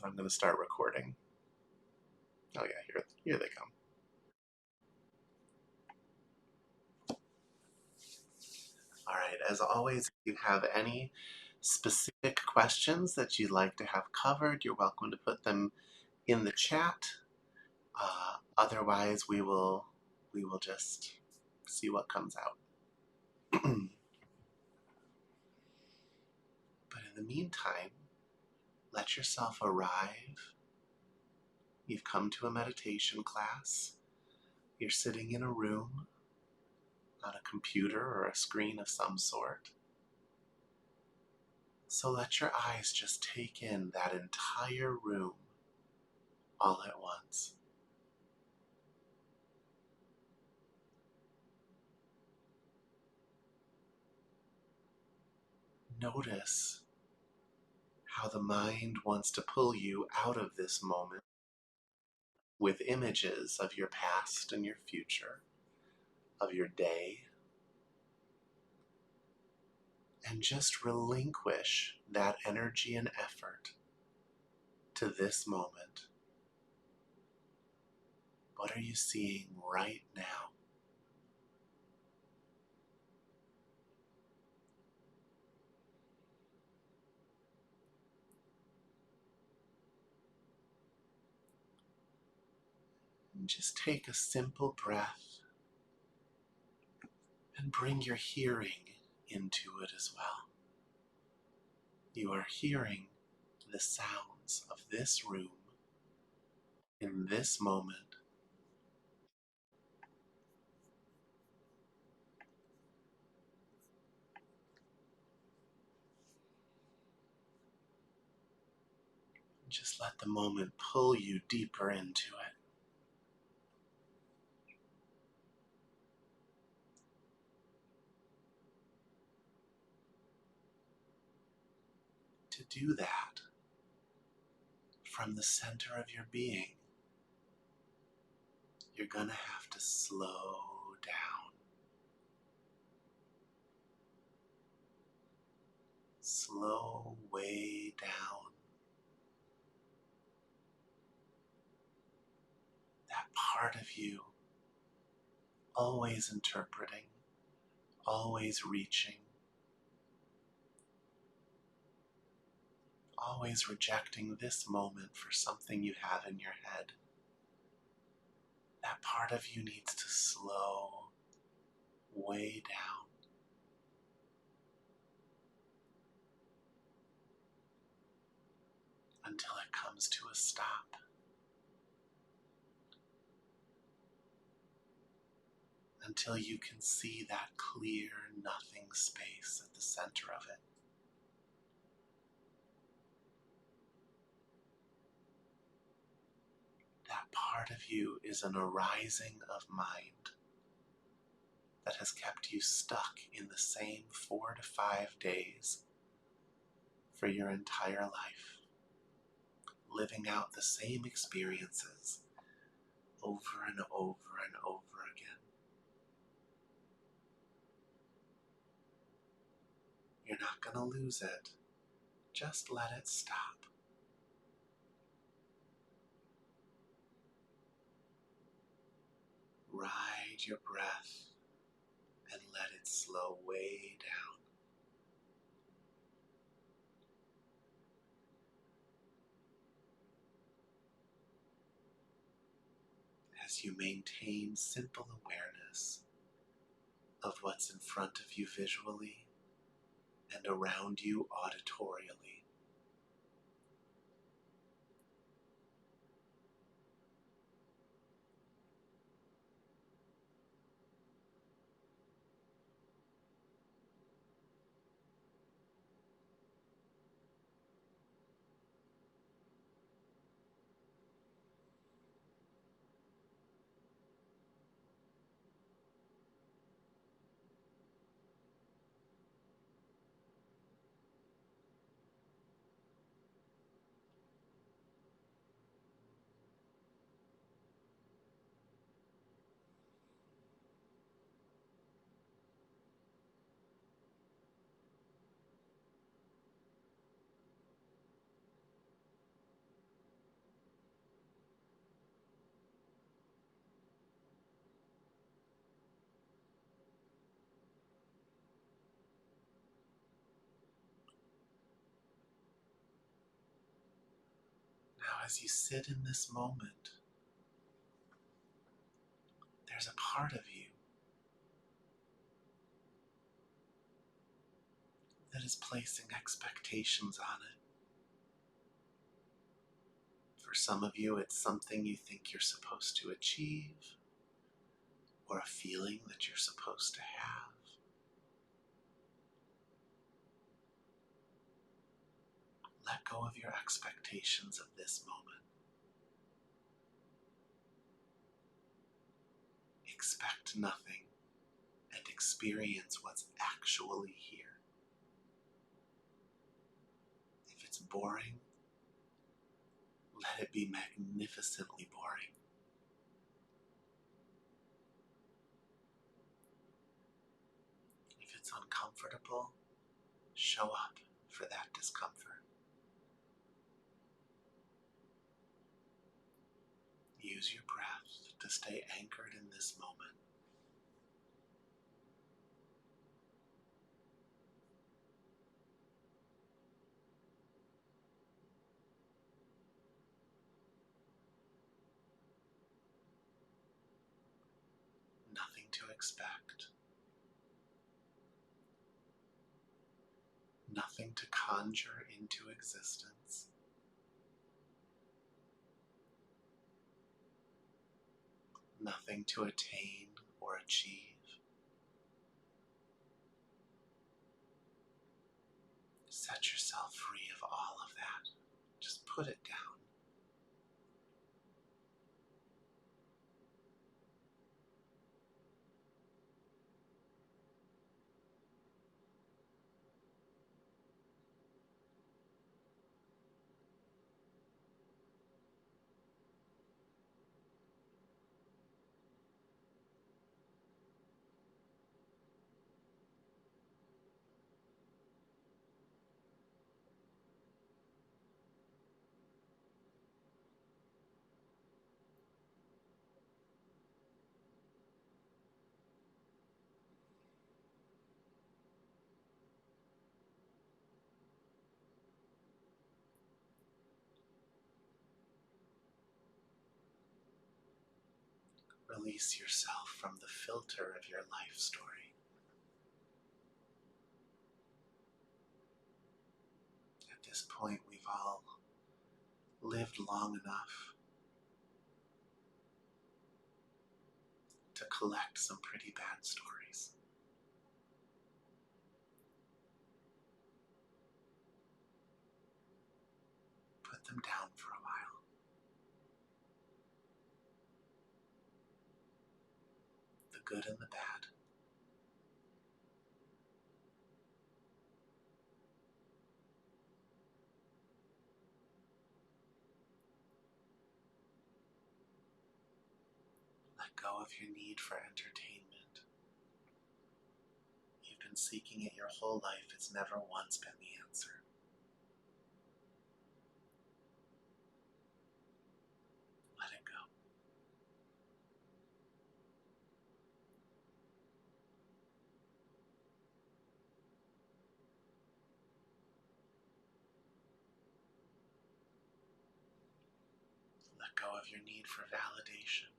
I'm going to start recording. Oh yeah, here they come. All right, as always, if you have any specific questions that you'd like to have covered, you're welcome to put them in the chat. Otherwise, we will just see what comes out. But in the meantime, let yourself arrive. You've come to a meditation class. You're sitting in a room on a computer or a screen of some sort. So let your eyes just take in that entire room all at once. Notice how the mind wants to pull you out of this moment with images of your past and your future, of your day, and just relinquish that energy and effort to this moment. What are you seeing right now? And just take a simple breath and bring your hearing into it as well. You are hearing the sounds of this room in this moment. Just let the moment pull you deeper into it. To do that, from the center of your being, you're going to have to slow down. Slow way down. That part of you, always interpreting, always reaching, always rejecting this moment for something you have in your head. That part of you needs to slow way down until it comes to a stop. Until you can see that clear nothing space at the center of it. That part of you is an arising of mind that has kept you stuck in the same 4 to 5 days for your entire life, living out the same experiences over and over and over again. You're not going to lose it. Just let it stop. Ride your breath and let it slow way down. As you maintain simple awareness of what's in front of you visually and around you auditorially. as you sit in this moment, there's a part of you that is placing expectations on it. For some of you, it's something you think you're supposed to achieve, or a feeling that you're supposed to have. Let go of your expectations of this moment. Expect nothing and experience what's actually here. If it's boring, let it be magnificently boring. If it's uncomfortable, show up for that discomfort. Use your breath to stay anchored in this moment. Nothing to expect. Nothing to conjure into existence. Nothing to attain or achieve. Set yourself free of all of that. Just put it down. Release yourself from the filter of your life story. At this point, we've all lived long enough to collect some pretty bad stories. Put them down for a while. The good and the bad. Let go of your need for entertainment. You've been seeking it your whole life. It's never once been the answer. Let it go. Let go of your need for validation.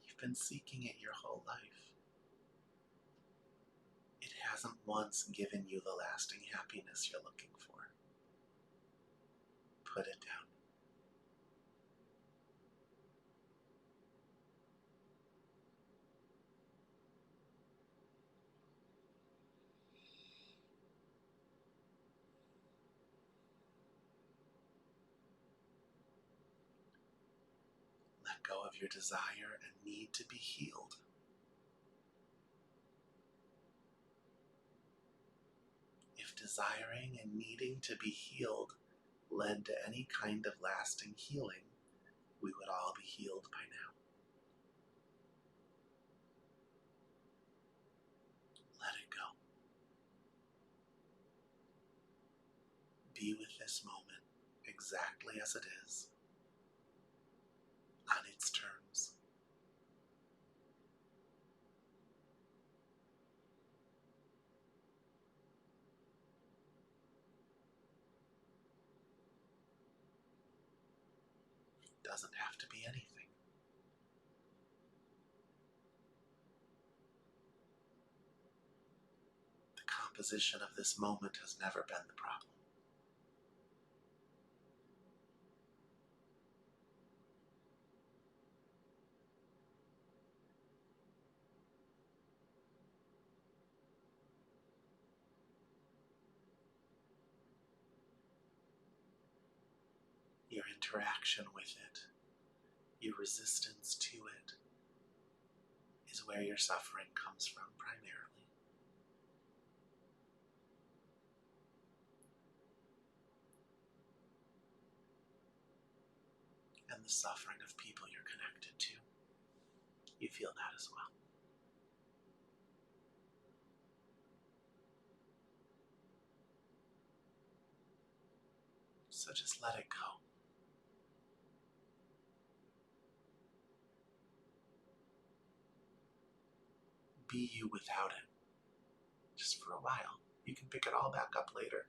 You've been seeking it your whole life. It hasn't once given you the lasting happiness you're looking for. Put it down. Let go of your desire and need to be healed. If desiring and needing to be healed led to any kind of lasting healing, we would all be healed by now. Let it go. Be with this moment exactly as it is, on its terms. doesn't have to be anything. The composition of this moment has never been the problem. Your interaction with it, your resistance to it, is where your suffering comes from primarily. And the suffering of people you're connected to, you feel that as well. So just let it go. Be you without it, just for a while. You can pick it all back up later.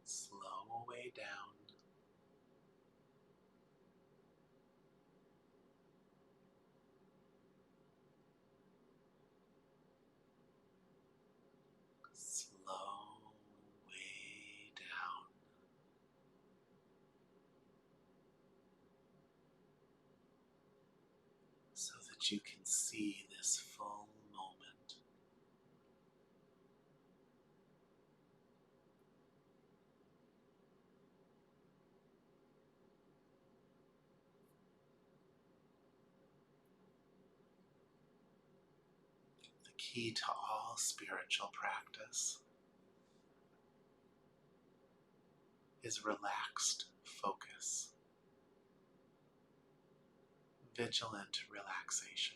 Slow way down. Slow way down. So that you can see this full moment. The key to all spiritual practice is relaxed focus, vigilant relaxation.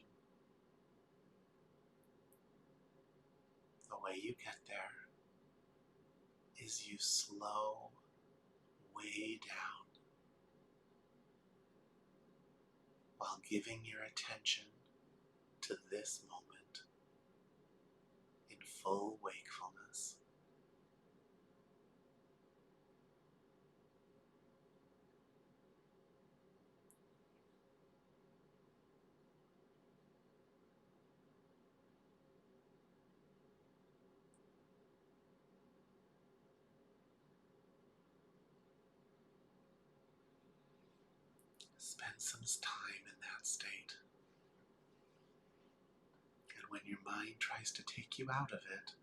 The way you get there is you slow way down while giving your attention to this moment in full wakefulness. Spend some time in that state. And when your mind tries to take you out of it,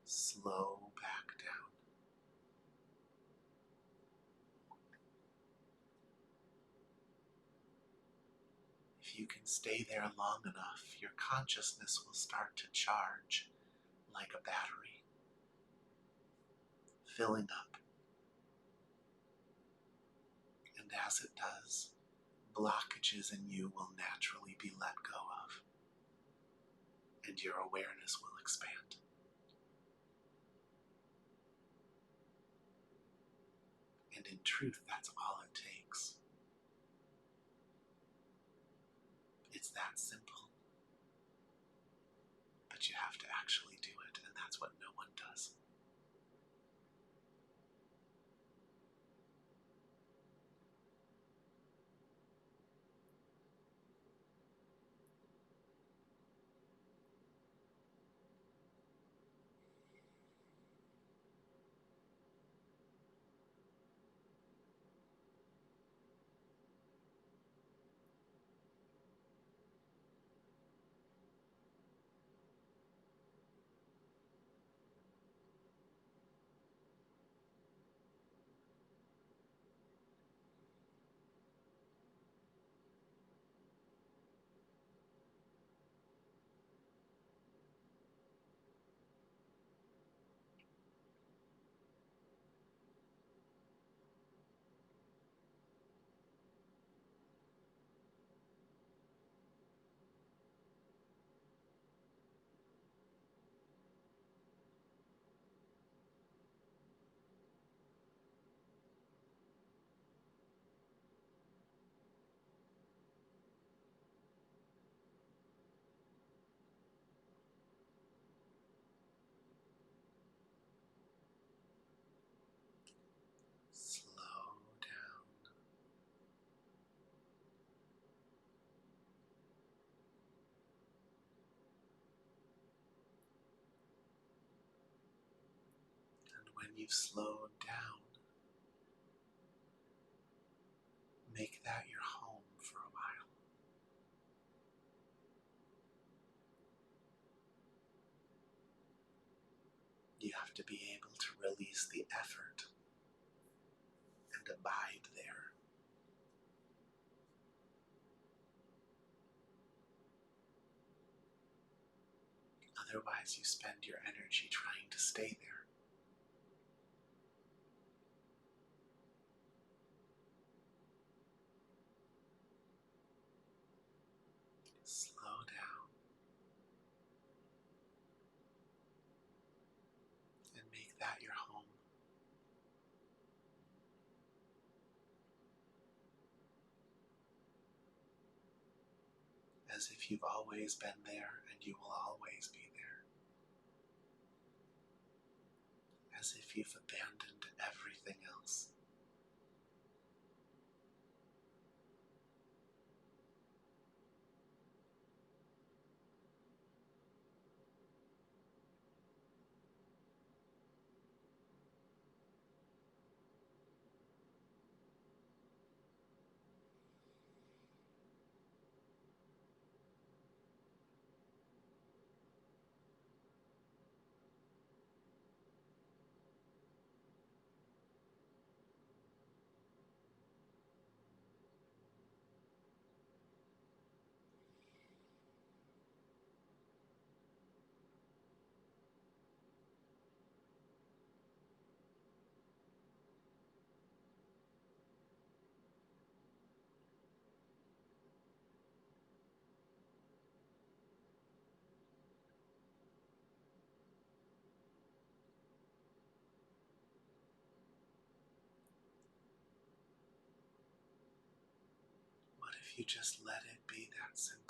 slow back down. If you can stay there long enough, your consciousness will start to charge like a battery, filling up. And as it does, blockages in you will naturally be let go of, and your awareness will expand. And in truth, that's all it takes. It's that simple. But you have to actually do it, and that's what no one does. when you've slowed down, make that your home for a while. You have to be able to release the effort and abide there. Otherwise, you spend your energy trying to stay there. Slow down and make that your home. As if you've always been there and you will always be there. As if you've abandoned everything else. What if you just let it be that simple?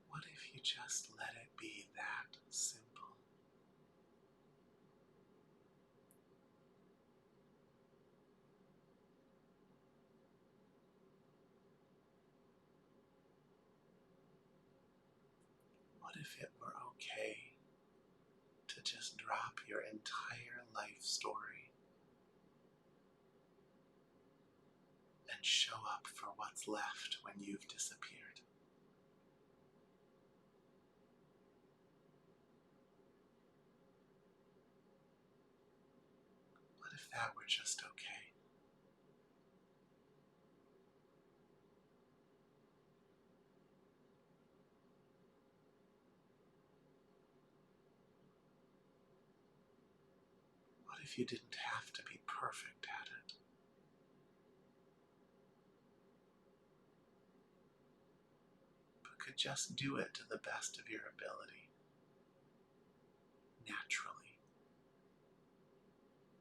What if you just let it be that simple? What if it were okay to just drop your entire life story and show up for what's left when you've disappeared? What if that were just okay? What if you didn't have to be perfect at it, but could just do it to the best of your ability, naturally?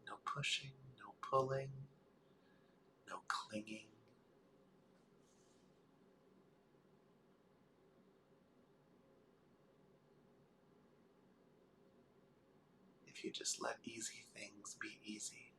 No pushing, no pulling, no clinging. If you just let easy things be easy.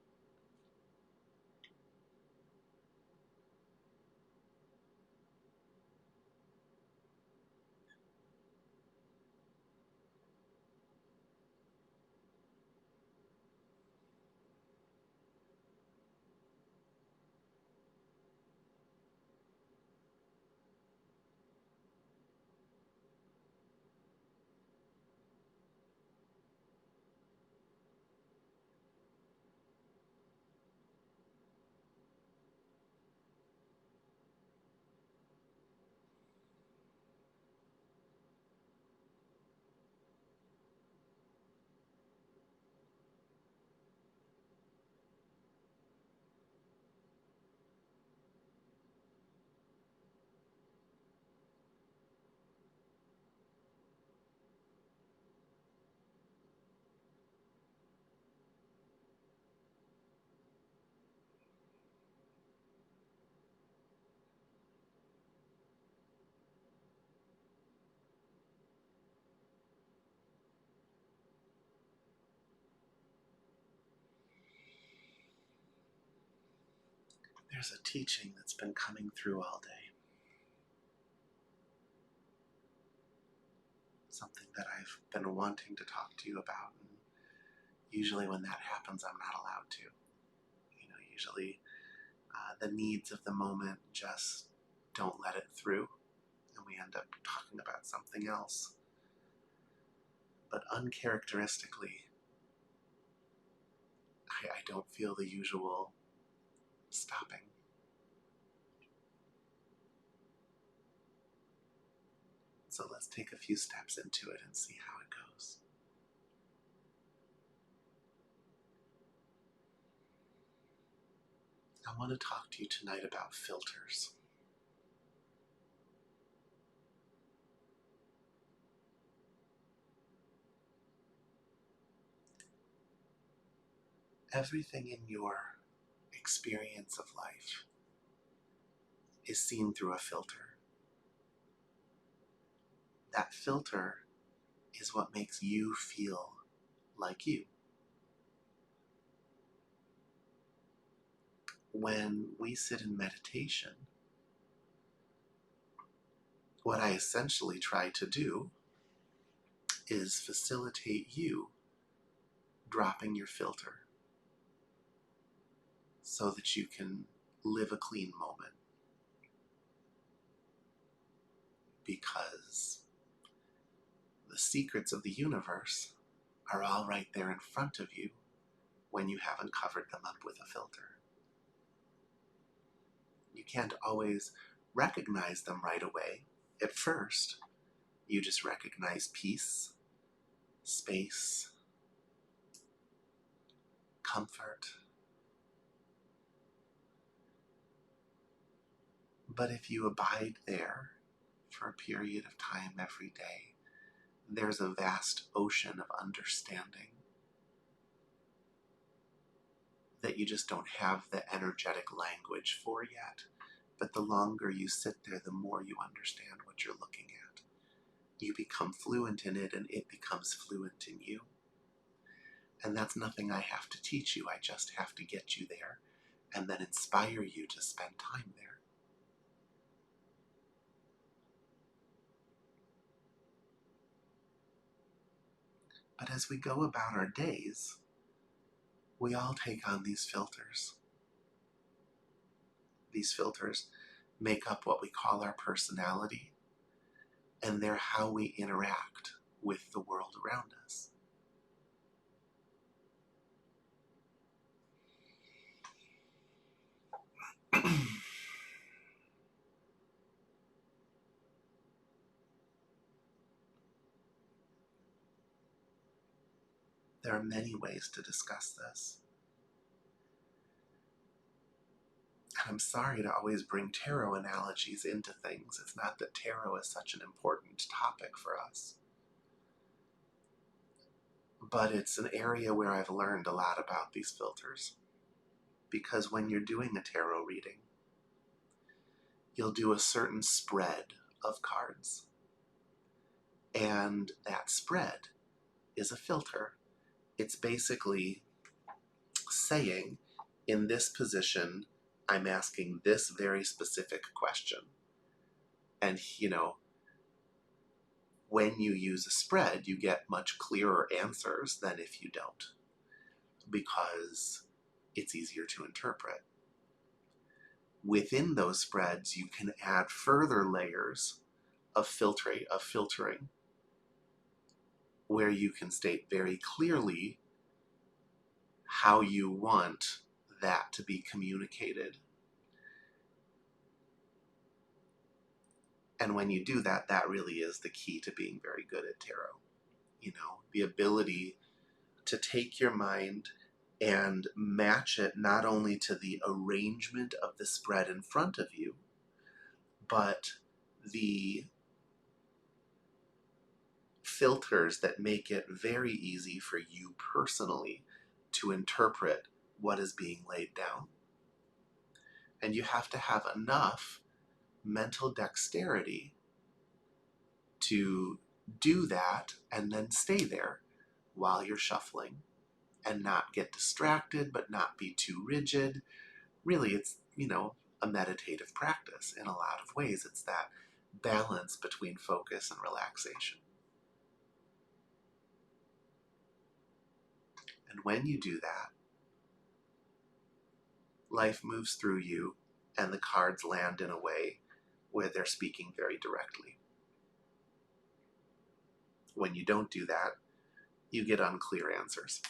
There's a teaching that's been coming through all day. Something that I've been wanting to talk to you about. And usually when that happens, I'm not allowed to. Usually the needs of the moment just don't let it through, and we end up talking about something else. But uncharacteristically, I don't feel the usual stopping. So let's take a few steps into it and see how it goes. I want to talk to you tonight about filters. Everything in your experience of life is seen through a filter. That filter is what makes you feel like you. When we sit in meditation, what I essentially try to do is facilitate you dropping your filter so that you can live a clean moment. Because the secrets of the universe are all right there in front of you when you haven't covered them up with a filter. You can't always recognize them right away. At first, you just recognize peace, space, comfort. But if you abide there for a period of time every day, there's a vast ocean of understanding that you just don't have the energetic language for yet. But the longer you sit there, the more you understand what you're looking at. You become fluent in it, and it becomes fluent in you. And that's nothing I have to teach you. I just have to get you there and then inspire you to spend time there. But as we go about our days, we all take on these filters. These filters make up what we call our personality, and they're how we interact with the world around us. There are many ways to discuss this. And I'm sorry to always bring tarot analogies into things. It's not that tarot is such an important topic for us. But it's an area where I've learned a lot about these filters. Because when you're doing a tarot reading, you'll do a certain spread of cards. And that spread is a filter. It's basically saying, in this position, I'm asking this very specific question. And, when you use a spread, you get much clearer answers than if you don't, because it's easier to interpret. Within those spreads, you can add further layers of filtering, where you can state very clearly how you want that to be communicated. And when you do that, that really is the key to being very good at tarot. The ability to take your mind and match it not only to the arrangement of the spread in front of you, but the filters that make it very easy for you personally to interpret what is being laid down. And you have to have enough mental dexterity to do that and then stay there while you're shuffling and not get distracted, but not be too rigid. Really, it's a meditative practice in a lot of ways. It's that balance between focus and relaxation. And when you do that, life moves through you and the cards land in a way where they're speaking very directly. When you don't do that, you get unclear answers.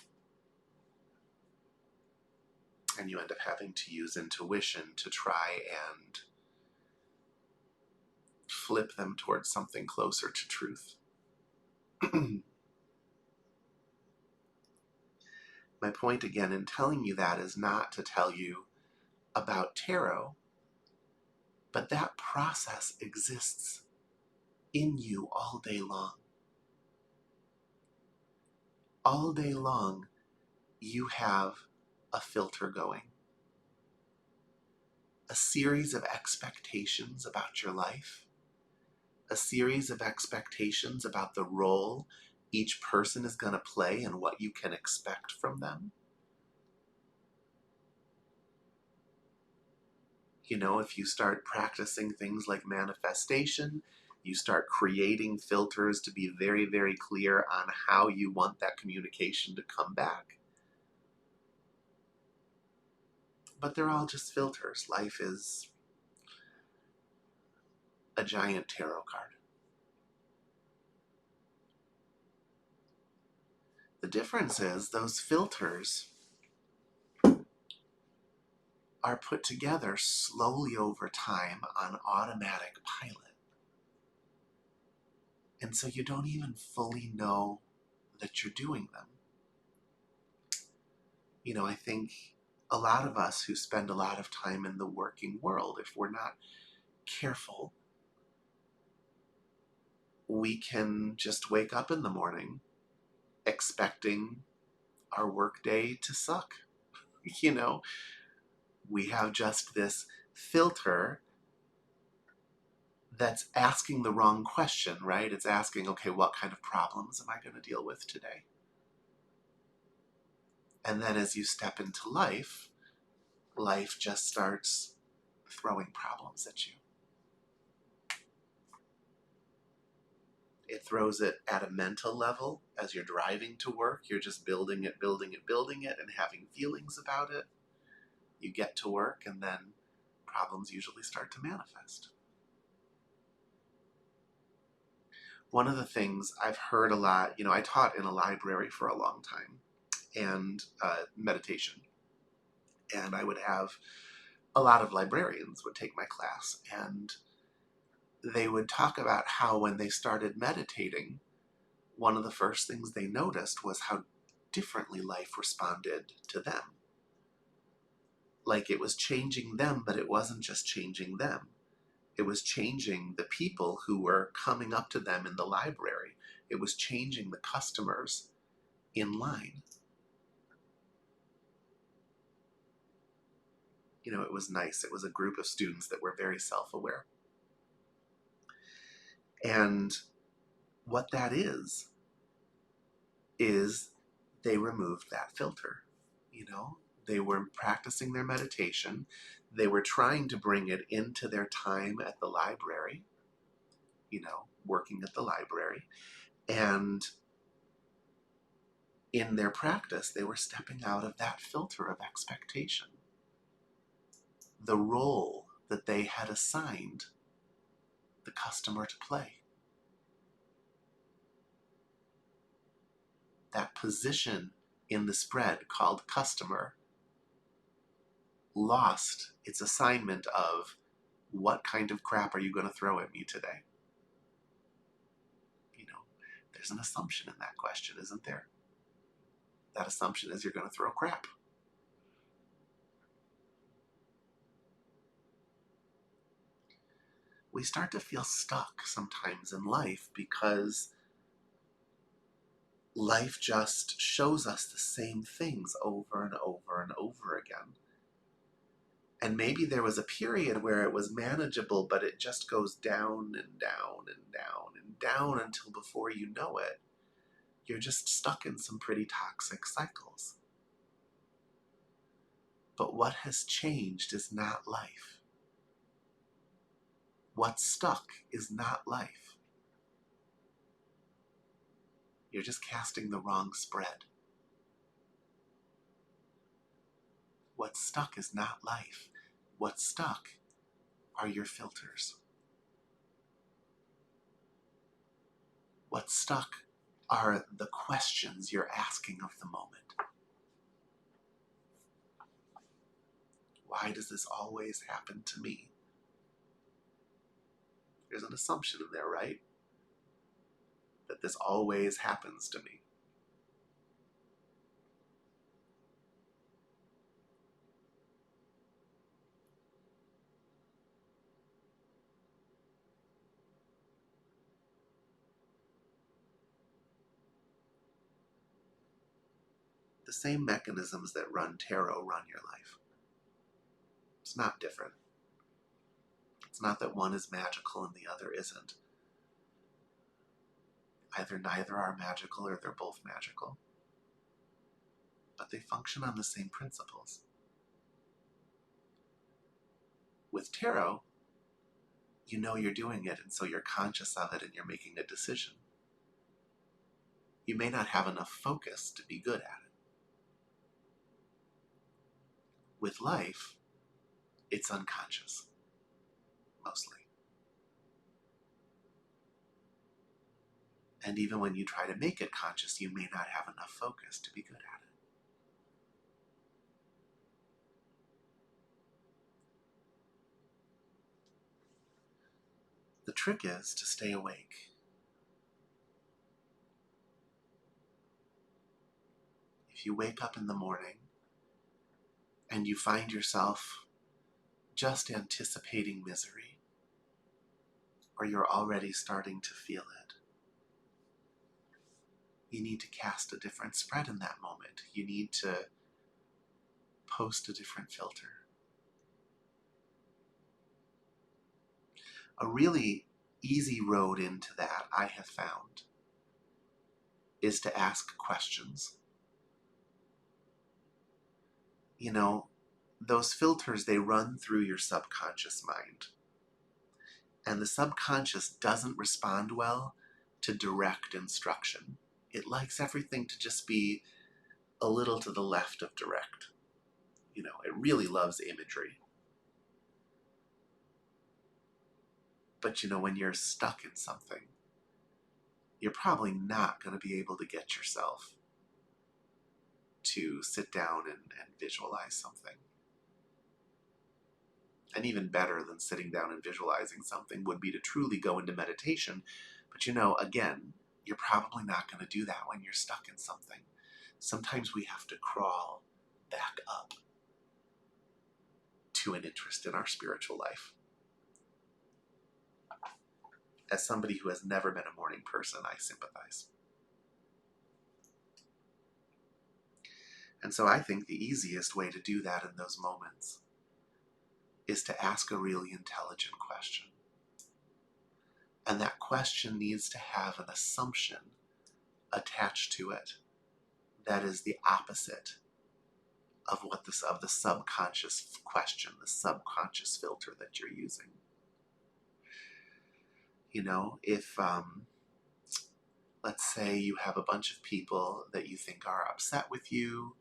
And you end up having to use intuition to try and flip them towards something closer to truth. My point again in telling you that is not to tell you about tarot, but that process exists in you all day long. All day long, you have a filter going. A series of expectations about your life, a series of expectations about the role each person is going to play and what you can expect from them. If you start practicing things like manifestation, you start creating filters to be very, very clear on how you want that communication to come back. But they're all just filters. Life is a giant tarot card. The difference is those filters are put together slowly over time on automatic pilot. And so you don't even fully know that you're doing them. I think a lot of us who spend a lot of time in the working world, if we're not careful, we can just wake up in the morning expecting our workday to suck. We have just this filter that's asking the wrong question, right? It's asking, okay, what kind of problems am I going to deal with today? And then as you step into life just starts throwing problems at you. It throws it at a mental level. As you're driving to work, you're just building it, and having feelings about it. You get to work, and then problems usually start to manifest. One of the things I've heard a lot, I taught in a library for a long time, and meditation. And I would have a lot of librarians would take my class, and they would talk about how when they started meditating, one of the first things they noticed was how differently life responded to them. Like it was changing them, but it wasn't just changing them. It was changing the people who were coming up to them in the library. It was changing the customers in line. It was nice. It was a group of students that were very self-aware. And what that is they removed that filter. They were practicing their meditation. They were trying to bring it into their time at the library, working at the library. And in their practice, they were stepping out of that filter of expectation. The role that they had assigned the customer to play. That position in the spread called customer lost its assignment of what kind of crap are you going to throw at me today? There's an assumption in that question, isn't there? That assumption is you're going to throw crap. We start to feel stuck sometimes in life because life just shows us the same things over and over and over again. And maybe there was a period where it was manageable, but it just goes down and down and down and down until before you know it, you're just stuck in some pretty toxic cycles. But what has changed is not life. What's stuck is not life. You're just casting the wrong spread. What's stuck is not life. What's stuck are your filters. What's stuck are the questions you're asking of the moment. Why does this always happen to me? There's an assumption in there, right? That this always happens to me. The same mechanisms that run tarot run your life. It's not different. It's not that one is magical and the other isn't. Either neither are magical or they're both magical. But they function on the same principles. With tarot, you know you're doing it, and so you're conscious of it and you're making a decision. You may not have enough focus to be good at it. With life, it's unconscious, mostly. And even when you try to make it conscious, you may not have enough focus to be good at it. The trick is to stay awake. If you wake up in the morning and you find yourself just anticipating misery, or you're already starting to feel it, you need to cast a different spread in that moment. You need to post a different filter. A really easy road into that, I have found, is to ask questions. You know, those filters, they run through your subconscious mind. And the subconscious doesn't respond well to direct instruction. It likes everything to just be a little to the left of direct. You know, it really loves imagery. But you know, when you're stuck in something, you're probably not going to be able to get yourself to sit down and visualize something. And even better than sitting down and visualizing something would be to truly go into meditation. But you know, again, you're probably not going to do that when you're stuck in something. Sometimes we have to crawl back up to an interest in our spiritual life. As somebody who has never been a morning person, I sympathize. And so I think the easiest way to do that in those moments is to ask a really intelligent question. And that question needs to have an assumption attached to it that is the opposite of the subconscious question, the subconscious filter that you're using. You know, if let's say you have a bunch of people that you think are upset with you,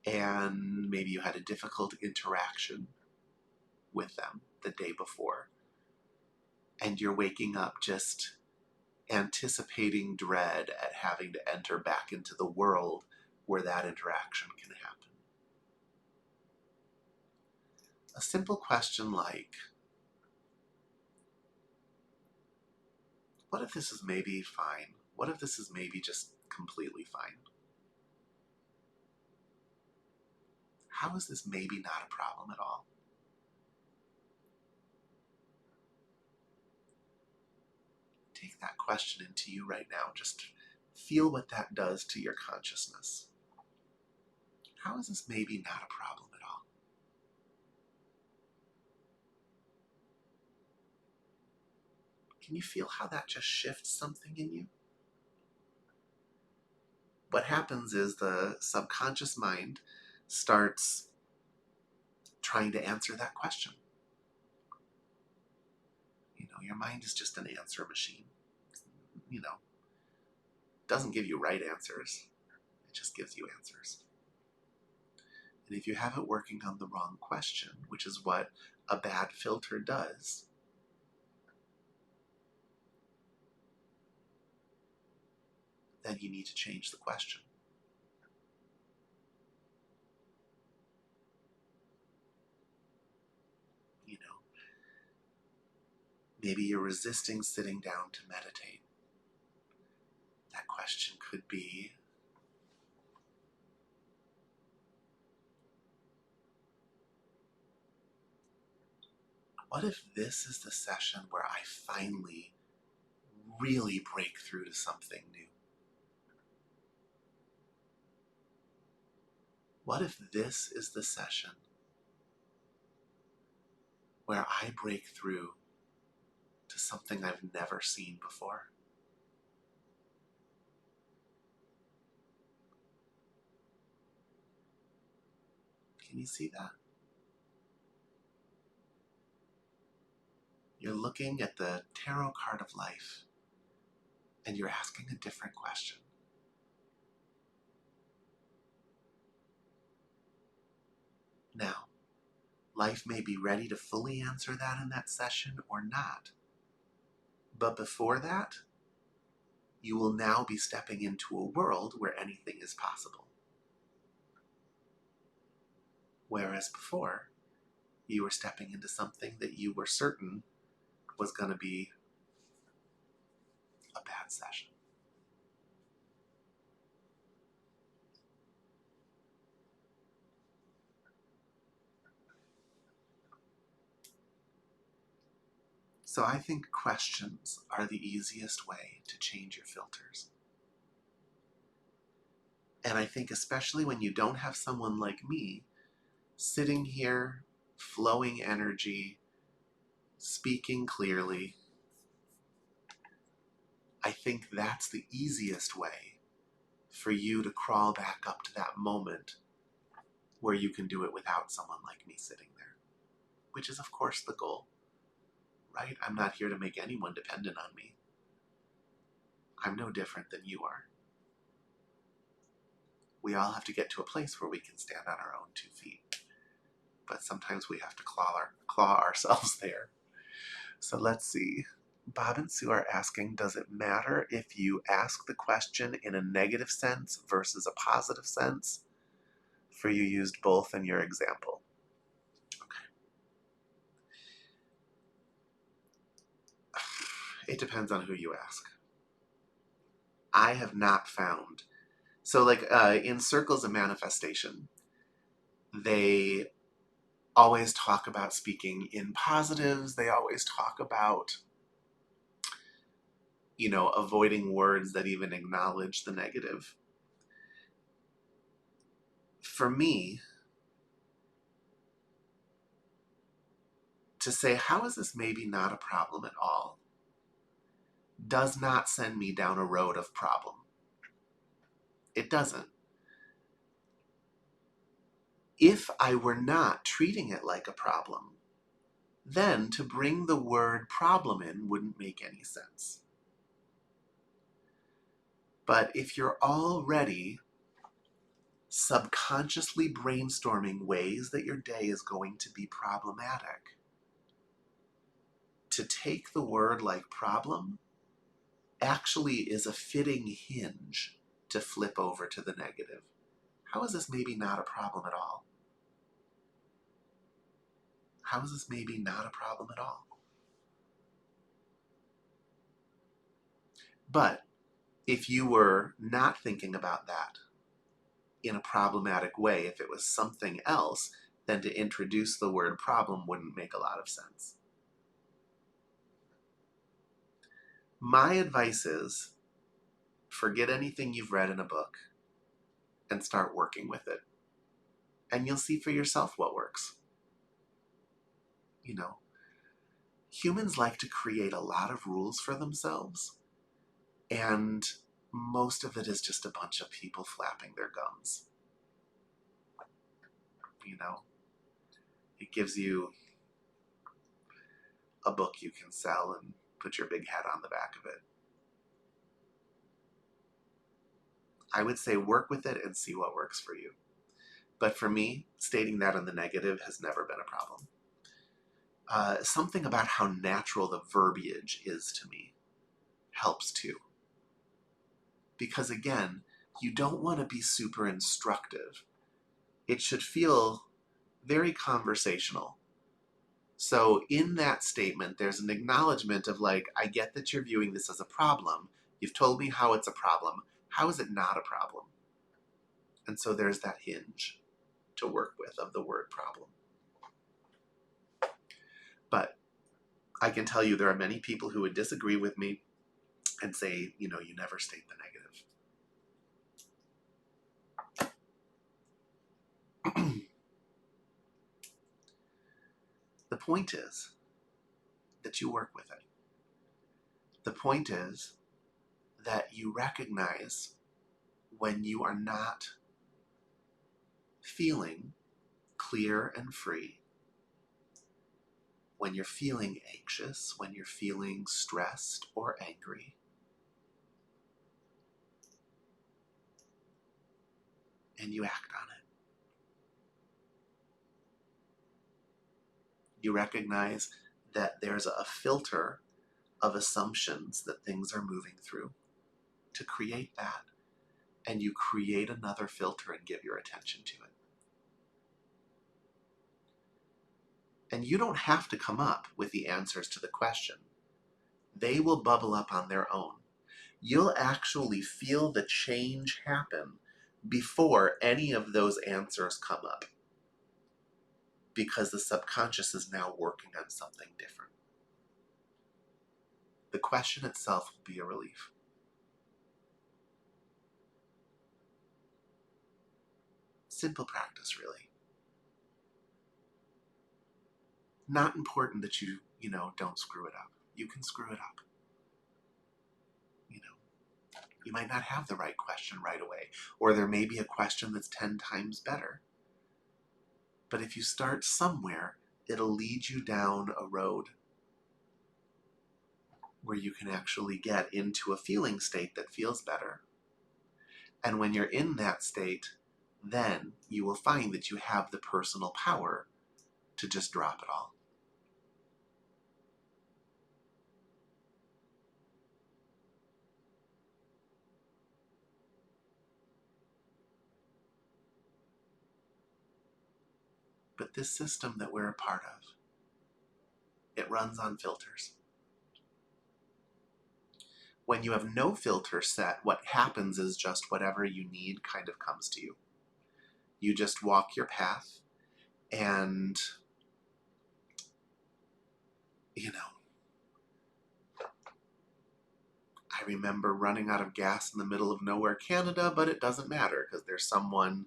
and maybe you had a difficult interaction with them the day before, and you're waking up just anticipating dread at having to enter back into the world where that interaction can happen. A simple question like, what if this is maybe fine? What if this is maybe just completely fine? How is this maybe not a problem at all? Take that question into you right now. Just feel what that does to your consciousness. How is this maybe not a problem at all? Can you feel how that just shifts something in you? What happens is the subconscious mind starts trying to answer that question. Your mind is just an answer machine. Doesn't give you right answers. It just gives you answers. And if you have it working on the wrong question, which is what a bad filter does, then you need to change the question. Maybe you're resisting sitting down to meditate. That question could be, what if this is the session where I finally really break through to something new? What if this is the session where I break through to something I've never seen before? Can you see that? You're looking at the tarot card of life and you're asking a different question. Now, life may be ready to fully answer that in that session or not. But before that, you will now be stepping into a world where anything is possible. Whereas before, you were stepping into something that you were certain was going to be a bad session. So I think questions are the easiest way to change your filters. And I think especially when you don't have someone like me sitting here, flowing energy, speaking clearly, I think that's the easiest way for you to crawl back up to that moment where you can do it without someone like me sitting there, which is of course the goal, right? I'm not here to make anyone dependent on me. I'm no different than you are. We all have to get to a place where we can stand on our own 2 feet, but sometimes we have to claw ourselves there. So let's see. Bob and Sue are asking, does it matter if you ask the question in a negative sense versus a positive sense? For you used both in your example. Okay. It depends on who you ask. I have not found. So like in circles of manifestation, they always talk about speaking in positives. They always talk about, avoiding words that even acknowledge the negative. For me, to say, how is this maybe not a problem at all, does not send me down a road of problem. It doesn't. If I were not treating it like a problem, then to bring the word problem in wouldn't make any sense. But if you're already subconsciously brainstorming ways that your day is going to be problematic, to take the word like problem actually is a fitting hinge to flip over to the negative. How is this maybe not a problem at all? How is this maybe not a problem at all? But if you were not thinking about that in a problematic way, if it was something else, then to introduce the word problem wouldn't make a lot of sense. My advice is, forget anything you've read in a book and start working with it. And you'll see for yourself what works. Humans like to create a lot of rules for themselves, and most of it is just a bunch of people flapping their gums. It gives you a book you can sell and put your big head on the back of it. I would say work with it and see what works for you. But for me, stating that in the negative has never been a problem. Something about how natural the verbiage is to me helps too. Because again, you don't want to be super instructive. It should feel very conversational. So in that statement, there's an acknowledgement of like, I get that you're viewing this as a problem. You've told me how it's a problem. How is it not a problem? And so there's that hinge to work with of the word problem. But I can tell you there are many people who would disagree with me and say, you know, you never state the negative. The point is that you work with it. The point is that you recognize when you are not feeling clear and free, when you're feeling anxious, when you're feeling stressed or angry, and you act on it. You recognize that there's a filter of assumptions that things are moving through to create that, and you create another filter and give your attention to it. And you don't have to come up with the answers to the question. They will bubble up on their own. You'll actually feel the change happen before any of those answers come up, because the subconscious is now working on something different. The question itself will be a relief. Simple practice, really. Not important that you don't screw it up. You can screw it up. You might not have the right question right away, or there may be a question that's 10 times better. But if you start somewhere, it'll lead you down a road where you can actually get into a feeling state that feels better. And when you're in that state, then you will find that you have the personal power to just drop it all. But this system that we're a part of, it runs on filters. When you have no filter set, what happens is just whatever you need kind of comes to you. You just walk your path, and I remember running out of gas in the middle of nowhere, Canada, but it doesn't matter because there's someone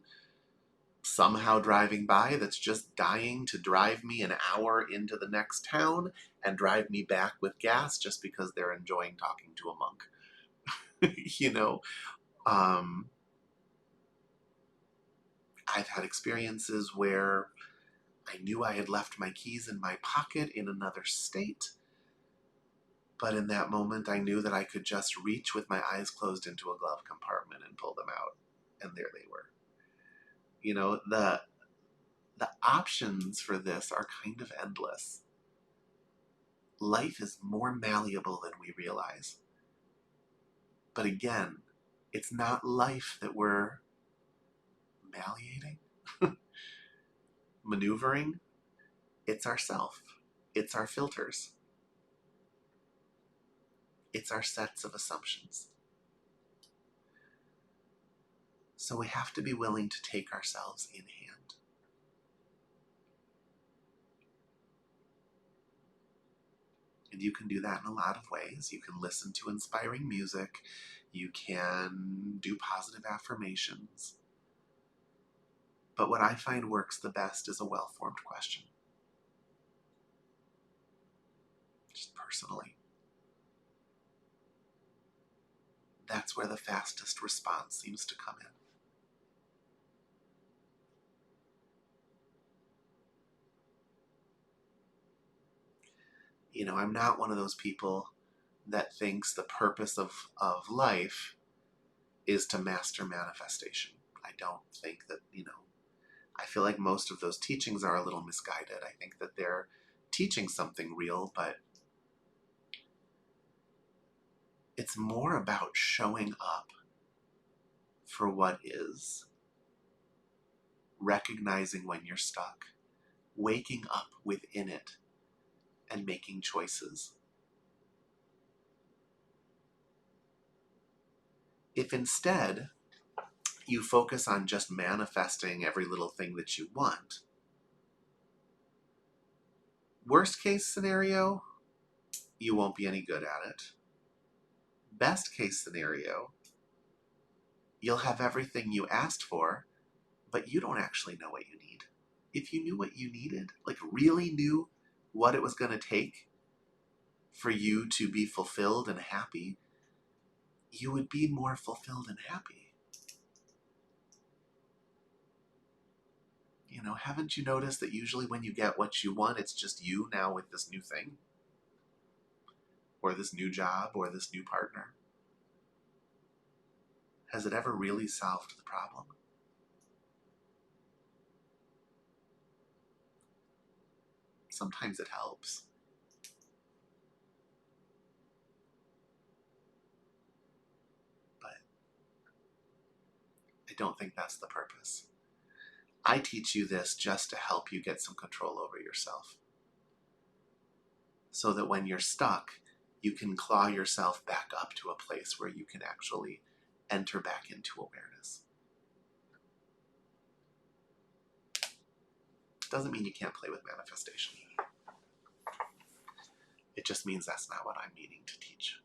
somehow driving by that's just dying to drive me an hour into the next town and drive me back with gas just because they're enjoying talking to a monk. I've had experiences where I knew I had left my keys in my pocket in another state, but in that moment I knew that I could just reach with my eyes closed into a glove compartment and pull them out, and there they were. The options for this are kind of endless. Life is more malleable than we realize. But again, it's not life that we're malleating, maneuvering. It's ourself. It's our filters. It's our sets of assumptions. So we have to be willing to take ourselves in hand. And you can do that in a lot of ways. You can listen to inspiring music. You can do positive affirmations. But what I find works the best is a well-formed question. Just personally. That's where the fastest response seems to come in. I'm not one of those people that thinks the purpose of life is to master manifestation. I don't think that, I feel like most of those teachings are a little misguided. I think that they're teaching something real, but it's more about showing up for what is, recognizing when you're stuck, waking up within it, and making choices. If instead you focus on just manifesting every little thing that you want, worst case scenario, you won't be any good at it. Best case scenario, you'll have everything you asked for, but you don't actually know what you need. If you knew what you needed, like really knew what it was going to take for you to be fulfilled and happy, you would be more fulfilled and happy. Haven't you noticed that usually when you get what you want, it's just you now with this new thing? Or this new job, or this new partner? Has it ever really solved the problem? Sometimes it helps. But I don't think that's the purpose. I teach you this just to help you get some control over yourself. So that when you're stuck, you can claw yourself back up to a place where you can actually enter back into awareness. Doesn't mean you can't play with manifestation. It just means that's not what I'm meaning to teach.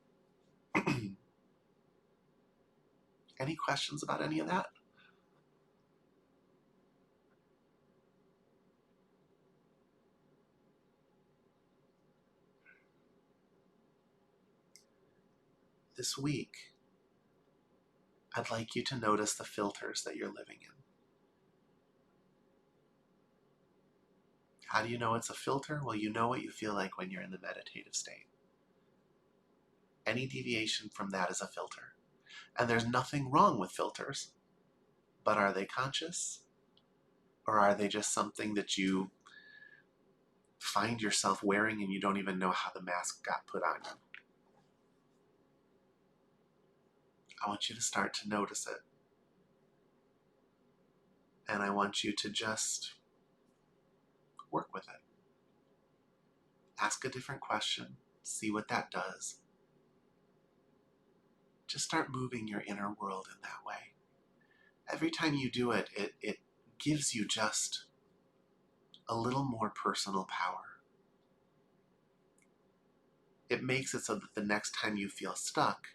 Any questions about any of that? This week, I'd like you to notice the filters that you're living in. How do you know it's a filter? Well, you know what you feel like when you're in the meditative state. Any deviation from that is a filter. And there's nothing wrong with filters, but are they conscious? Or are they just something that you find yourself wearing and you don't even know how the mask got put on you? I want you to start to notice it. And I want you to just work with it. Ask a different question. See what that does. Just start moving your inner world in that way. Every time you do it, it gives you just a little more personal power. It makes it so that the next time you feel stuck,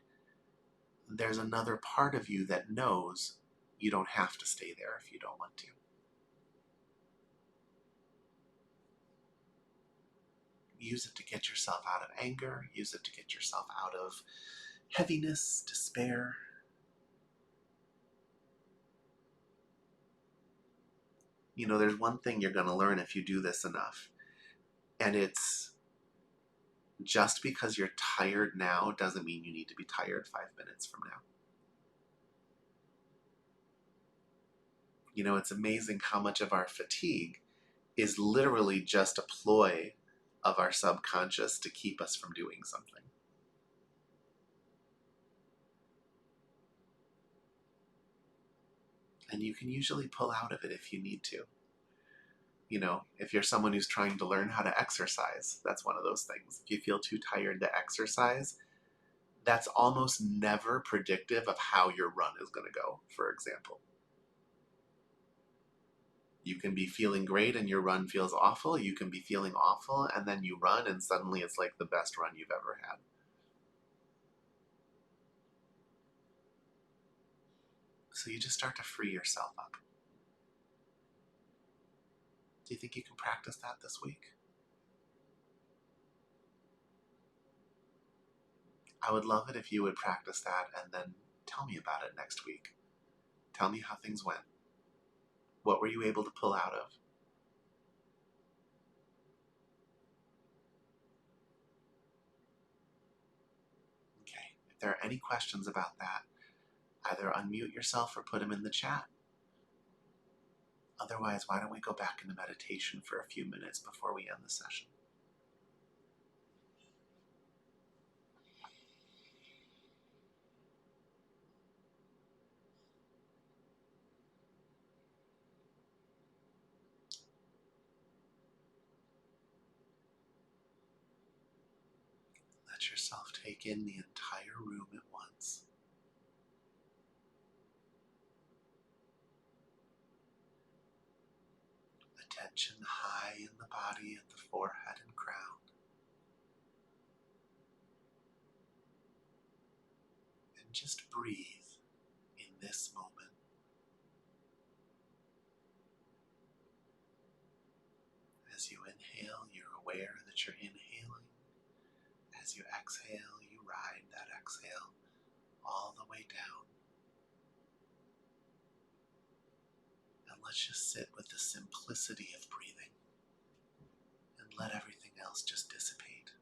there's another part of you that knows you don't have to stay there if you don't want to. Use it to get yourself out of anger. Use it to get yourself out of heaviness, despair. There's one thing you're going to learn if you do this enough. And it's just because you're tired now doesn't mean you need to be tired 5 minutes from now. It's amazing how much of our fatigue is literally just a ploy of our subconscious to keep us from doing something. And you can usually pull out of it if you need to. If you're someone who's trying to learn how to exercise, that's one of those things. If you feel too tired to exercise, that's almost never predictive of how your run is going to go, for example. You can be feeling great and your run feels awful. You can be feeling awful and then you run and suddenly it's like the best run you've ever had. So you just start to free yourself up. Do you think you can practice that this week? I would love it if you would practice that and then tell me about it next week. Tell me how things went. What were you able to pull out of? If there are any questions about that, either unmute yourself or put them in the chat. Otherwise, why don't we go back into meditation for a few minutes before we end the session? Let yourself take in the entire room at once. Attention high in the body at the forehead and crown. And just breathe in this moment. As you inhale, you're aware that you're inhaling. As you exhale, you ride that exhale all the way down. And let's just sit with the simplicity of breathing and let everything else just dissipate.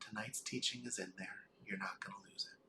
Tonight's teaching is in there. You're not going to lose it.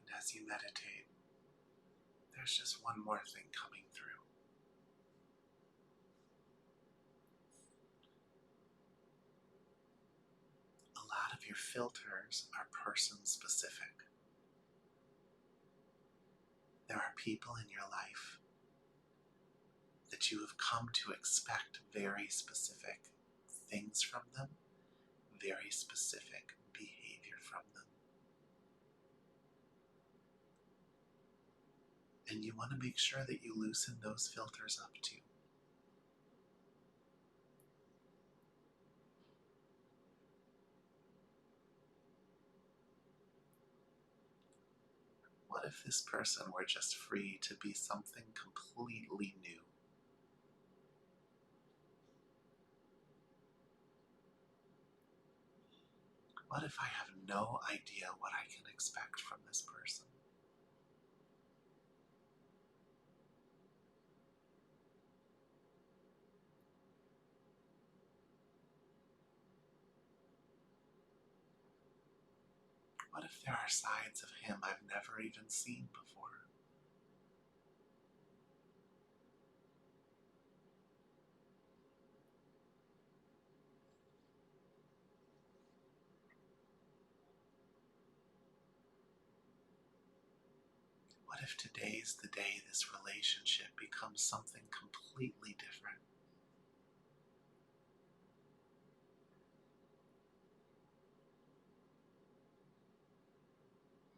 And as you meditate, there's just one more thing coming through. A lot of your filters are person specific. There are people in your life that you have come to expect very specific things from them, very specific behavior from them. And you want to make sure that you loosen those filters up too. What if this person were just free to be something completely new? What if I have no idea what I can expect from this person? What if there are sides of him I've never even seen before? What if today's the day this relationship becomes something completely different?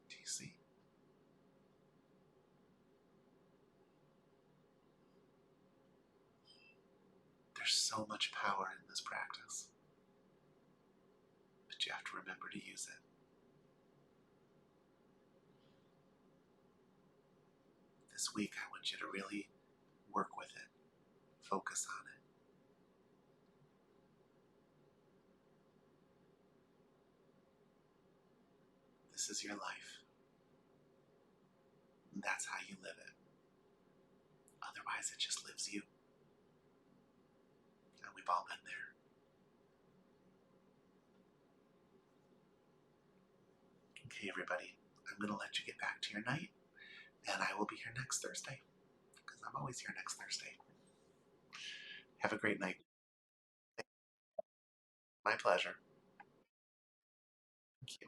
Do you see? There's so much power in this practice, but you have to remember to use it. This week, I want you to really work with it, focus on it. This is your life, and that's how you live it. Otherwise, it just lives you. And we've all been there. Okay, everybody, I'm going to let you get back to your night, and I will be here next Thursday, because I'm always here next Thursday. Have a great night. My pleasure. Thank you.